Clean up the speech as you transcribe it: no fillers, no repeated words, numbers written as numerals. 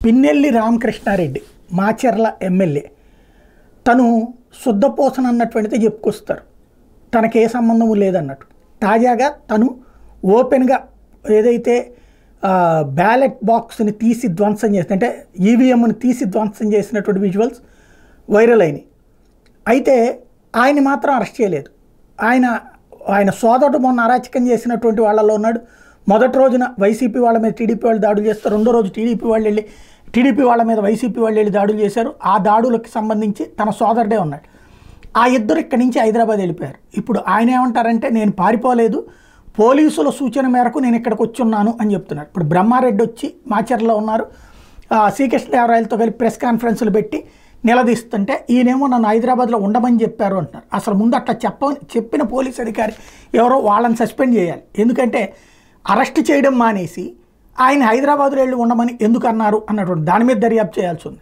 Pinnelli Ramakrishna Reddy Macherla MLA తను శుద్ధపోసన అన్నటువంటిది చెప్పుకొస్తారు, తనకే సంబంధము లేదన్నట్టు. తాజాగా తను ఓపెన్గా ఏదైతే బ్యాలెట్ బాక్స్ని తీసి ధ్వంసం చేసిన, అంటే ఈవీఎంని తీసి ధ్వంసం చేసినటువంటి విజువల్స్ వైరల్ అయినాయి. అయితే ఆయన్ని మాత్రం అరెస్ట్ చేయలేదు. ఆయన సోదరుడు మొన్న అరాచకం చేసినటువంటి వాళ్ళలో ఉన్నాడు. మొదటి రోజున వైసీపీ వాళ్ళ మీద టీడీపీ వాళ్ళు దాడులు చేస్తారు, రెండో రోజు టీడీపీ వాళ్ళ మీద వైసీపీ వాళ్ళు వెళ్ళి దాడులు చేశారు. ఆ దాడులకు సంబంధించి తన సోదరుడే ఉన్నాడు. ఆ ఇద్దరు ఇక్కడి నుంచి హైదరాబాద్ వెళ్ళిపోయారు. ఇప్పుడు ఆయన ఏమంటారంటే, నేను పారిపోలేదు, పోలీసుల సూచన మేరకు నేను ఇక్కడికి వచ్చున్నాను అని చెప్తున్నారు. ఇప్పుడు బ్రహ్మారెడ్డి వచ్చి మాచర్లో ఉన్నారు, శ్రీకృష్ణదేవరాయలతో కలిపి ప్రెస్ కాన్ఫరెన్స్లు పెట్టి నిలదీస్తుంటే ఈయనేమో నన్ను హైదరాబాద్లో ఉండమని చెప్పారు అంటున్నారు. అసలు ముందు అట్లా చెప్పిన పోలీస్ అధికారి ఎవరో వాళ్ళని సస్పెండ్ చేయాలి. ఎందుకంటే అరెస్ట్ చేయడం మానేసి ఆయన హైదరాబాద్లో వెళ్ళి ఉండమని ఎందుకు అన్నారు అన్నటువంటి దాని మీద దర్యాప్తు చేయాల్సి ఉంది.